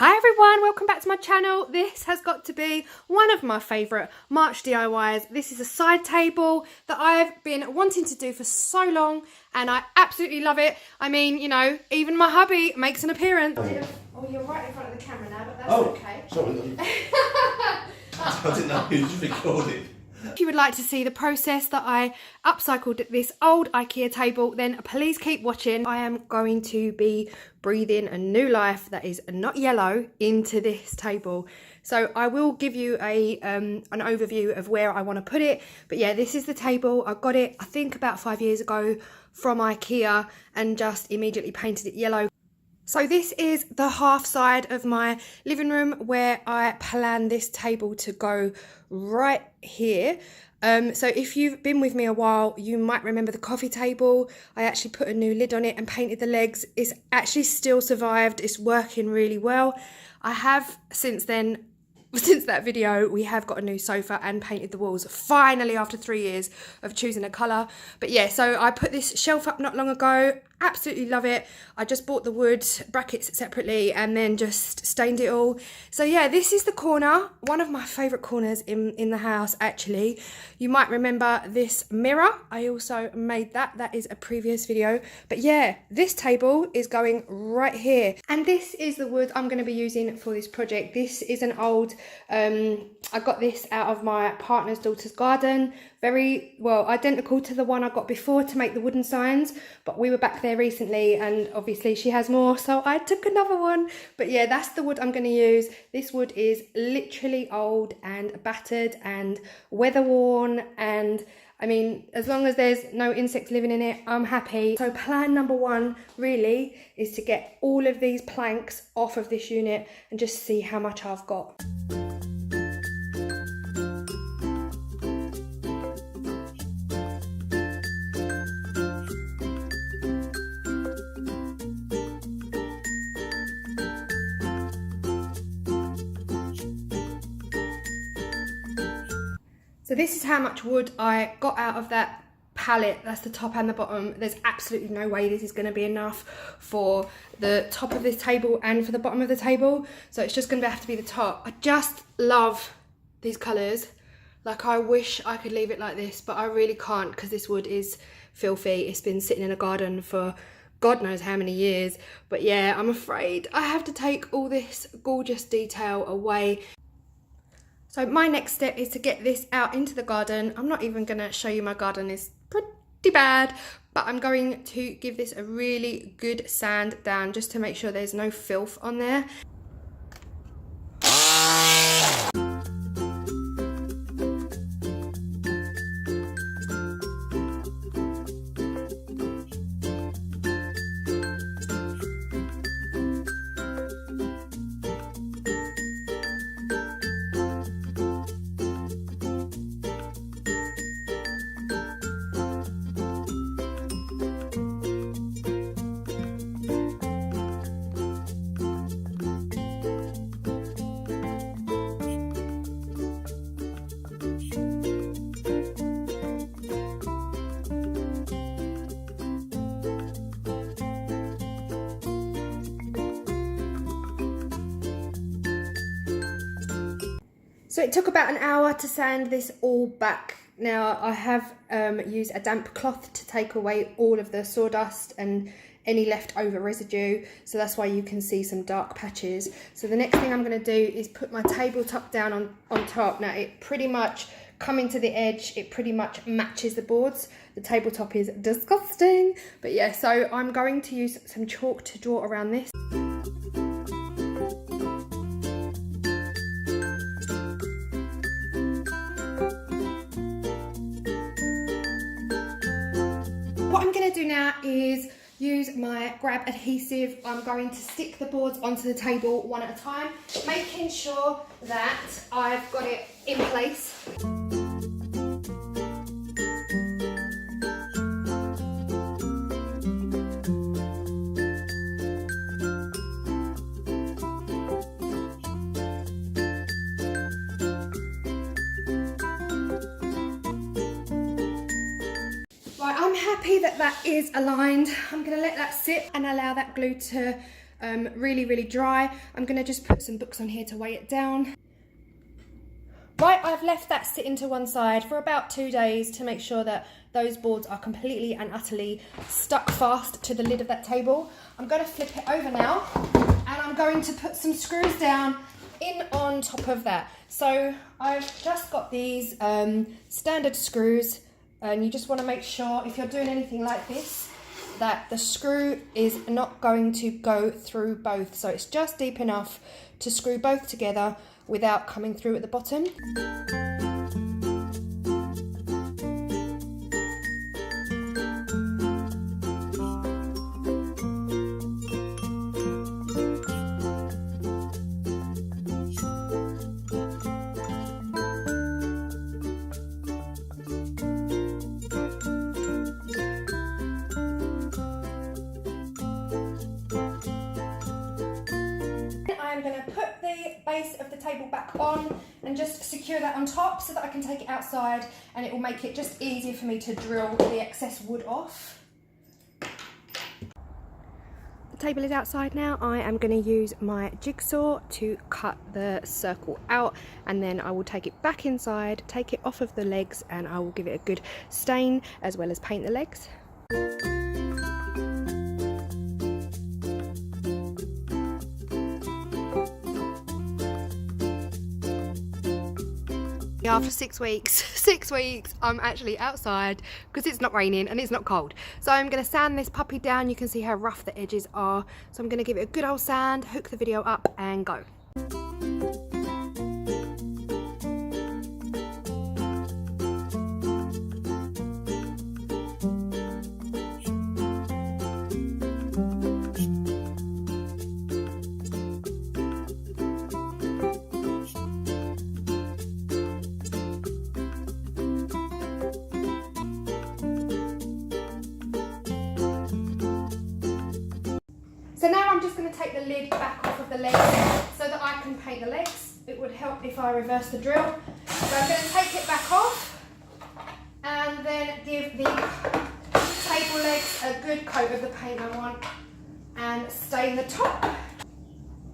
Hi everyone, welcome back to my channel. This has got to be one of my favourite March DIYs. This is a side table that I've been wanting to do for so long and I absolutely love it. I mean, you know, even my hubby makes an appearance. Oh, you're right in front of the camera now, but that's okay. Sorry. I didn't know you was recording. If you would like to see the process that I upcycled this old IKEA table, then please keep watching. I am going to be breathing a new life that is not yellow into this table. So I will give you an overview of where I want to put it. But yeah, this is the table. I got it, I think, about 5 years ago from IKEA and just immediately painted it yellow. So this is the half side of my living room where I plan this table to go right here. So if you've been with me a while, you might remember the coffee table. I actually put a new lid on it and painted the legs. It's actually still survived. It's working really well. I have since that video, we have got a new sofa and painted the walls finally after 3 years of choosing a colour. But yeah, so I put this shelf up not long ago. Absolutely love it. I just bought the wood brackets separately and then just stained it all. So yeah, this is the corner, one of my favourite corners in the house actually. You might remember this mirror. I also made that is a previous video. But yeah, this table is going right here. And this is the wood I'm going to be using for this project. This is an old, I got this out of my partner's daughter's garden. Very, well, identical to the one I got before to make the wooden signs, but we were back there recently and obviously she has more, so I took another one. But yeah, that's the wood I'm going to use. This wood is literally old and battered and weather worn, and I mean, as long as there's no insects living in it, I'm happy. So plan number one really is to get all of these planks off of this unit and just see how much I've got. So this is how much wood I got out of that pallet. That's the top and the bottom. There's absolutely no way this is going to be enough for the top of this table and for the bottom of the table. So it's just going to have to be the top. I just love these colours. Like, I wish I could leave it like this, but I really can't because this wood is filthy. It's been sitting in a garden for God knows how many years. But yeah, I'm afraid I have to take all this gorgeous detail away. So my next step is to get this out into the garden. I'm not even going to show you my garden, is pretty bad, but I'm going to give this a really good sand down just to make sure there's no filth on there. So it took about an hour to sand this all back. Now I have used a damp cloth to take away all of the sawdust and any leftover residue, so that's why you can see some dark patches. So the next thing I'm going to do is put my tabletop down on top. Now it pretty much, coming to the edge, it pretty much matches the boards. The tabletop is disgusting, but yeah, so I'm going to use some chalk to draw around this. What I'm going to do now is use my grab adhesive. I'm going to stick the boards onto the table one at a time, making sure that I've got it in place. Right, I'm happy that that is aligned. I'm going to let that sit and allow that glue to really, really dry. I'm going to just put some books on here to weigh it down. Right, I've left that sitting to one side for about 2 days to make sure that those boards are completely and utterly stuck fast to the lid of that table. I'm going to flip it over now, and I'm going to put some screws down in on top of that. So I've just got these standard screws, and you just want to make sure if you're doing anything like this that the screw is not going to go through both. So it's just deep enough to screw both together without coming through at the bottom. I'm going to put the base of the table back on and just secure that on top so that I can take it outside, and it will make it just easier for me to drill the excess wood off. The table is outside now. I am going to use my jigsaw to cut the circle out, and then I will take it back inside, take it off of the legs, and I will give it a good stain as well as paint the legs. After 6 weeks, I'm actually outside because it's not raining and it's not cold. So I'm going to sand this puppy down. You can see how rough the edges are. So I'm going to give it a good old sand, hook the video up and go. So now I'm just going to take the lid back off of the legs so that I can paint the legs. It would help if I reverse the drill. So I'm going to take it back off and then give the table legs a good coat of the paint I want and stain the top.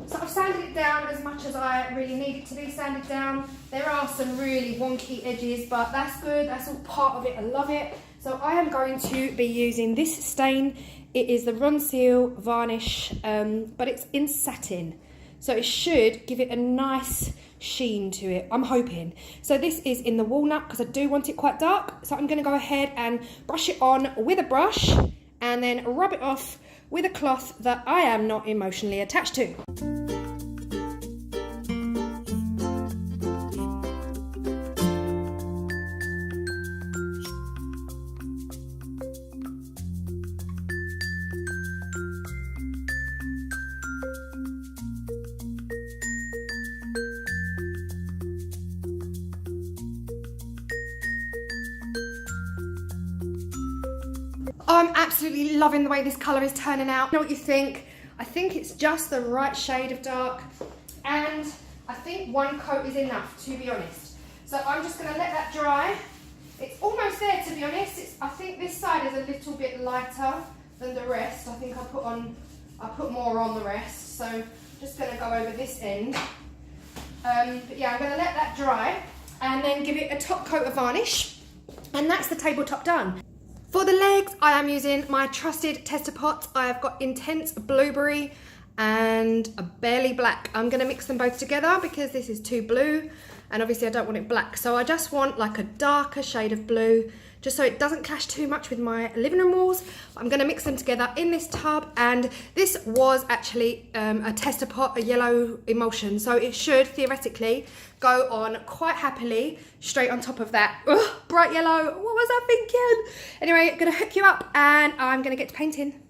So I've sanded it down as much as I really need it to be sanded down. There are some really wonky edges, but that's good. That's all part of it. I love it. So I am going to be using this stain. It is the Ronseal varnish, but it's in satin. So it should give it a nice sheen to it, I'm hoping. So this is in the walnut because I do want it quite dark. So I'm going to go ahead and brush it on with a brush and then rub it off with a cloth that I am not emotionally attached to. I'm absolutely loving the way this colour is turning out. You know what you think? I think it's just the right shade of dark, and I think one coat is enough, to be honest. So I'm just going to let that dry. It's almost there, to be honest. I think this side is a little bit lighter than the rest. I think I put more on the rest. So I'm just going to go over this end. But yeah, I'm going to let that dry and then give it a top coat of varnish, and that's the tabletop done. For the legs, I am using my trusted tester pot. I have got Intense Blueberry and a Barely Black. I'm going to mix them both together because this is too blue and obviously I don't want it black. So I just want like a darker shade of blue just so it doesn't clash too much with my living room walls. I'm going to mix them together in this tub, and this was actually a tester pot, a yellow emulsion. So it should theoretically go on quite happily straight on top of that. Ugh, bright yellow, what was I thinking? Anyway, I'm going to hook you up and I'm going to get to painting.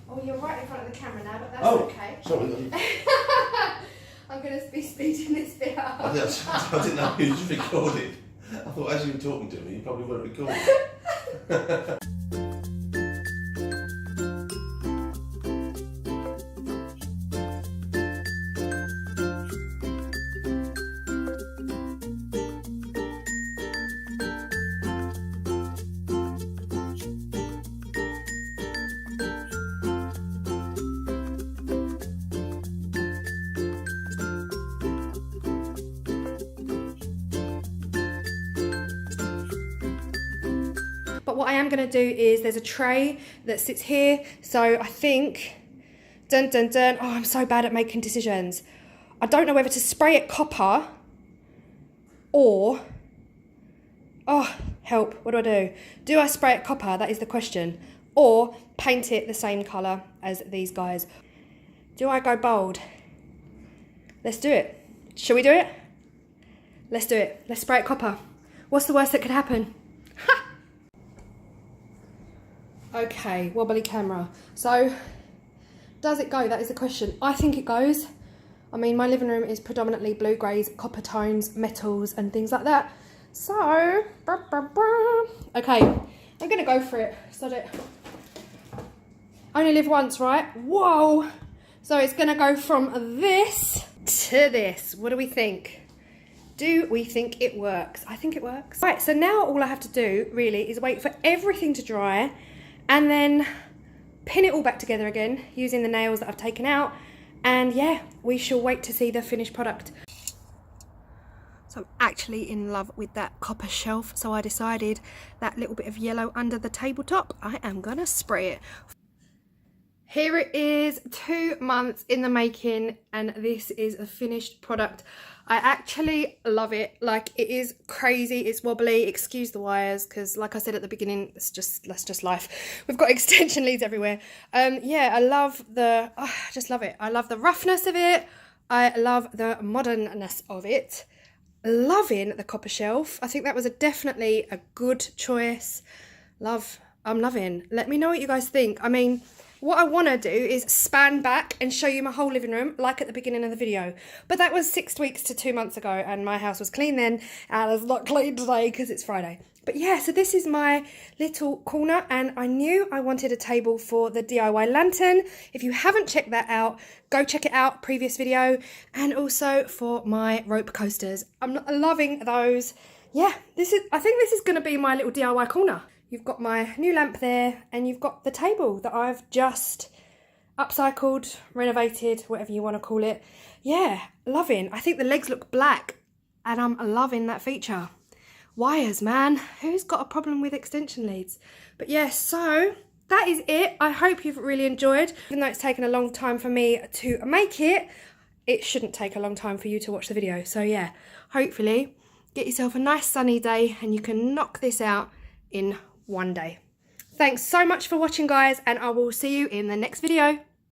Oh, you're right in front of the camera now, but that's okay. Sorry. I'm going to be speeding this bit up. I didn't know who was recording. I thought as you were talking to me, you probably weren't recording. But what I am going to do is there's a tray that sits here. So I think, dun dun dun, oh, I'm so bad at making decisions. I don't know whether to spray it copper or, oh, help, what do? Do I spray it copper? That is the question. Or paint it the same colour as these guys. Do I go bold? Let's do it. Shall we do it? Let's do it. Let's spray it copper. What's the worst that could happen? Ha! Okay, wobbly camera. So, does it go? That is the question. I think it goes. I mean, my living room is predominantly blue greys, copper tones, metals and things like that. So, okay, I'm going to go for it. Sod it. Only live once, right? Whoa! So it's going to go from this to this. What do we think? Do we think it works? I think it works. Right, so now all I have to do really is wait for everything to dry and then pin it all back together again using the nails that I've taken out. And yeah, we shall wait to see the finished product. So I'm actually in love with that copper shelf. So I decided that little bit of yellow under the tabletop, I am gonna spray it. Here it is, 2 months in the making, and this is a finished product. I actually love it. Like, it is crazy, it's wobbly, excuse the wires, because like I said at the beginning, that's just life. We've got extension leads everywhere. Yeah, I love the, oh, I just love it. I love the roughness of it. I love the modernness of it. Loving the copper shelf. I think that was definitely a good choice. I'm loving. Let me know what you guys think. I mean, what I want to do is span back and show you my whole living room like at the beginning of the video. But that was 6 weeks to 2 months ago and my house was clean then and it's not clean today because it's Friday. But yeah, so this is my little corner and I knew I wanted a table for the DIY lantern. If you haven't checked that out, go check it out, previous video. And also for my rope coasters. I'm loving those. Yeah, I think this is going to be my little DIY corner. You've got my new lamp there and you've got the table that I've just upcycled, renovated, whatever you want to call it. Yeah, loving. I think the legs look black and I'm loving that feature. Wires, man. Who's got a problem with extension leads? But yeah, so that is it. I hope you've really enjoyed. Even though it's taken a long time for me to make it, it shouldn't take a long time for you to watch the video. So yeah, hopefully get yourself a nice sunny day and you can knock this out in one day. Thanks so much for watching, guys, and I will see you in the next video.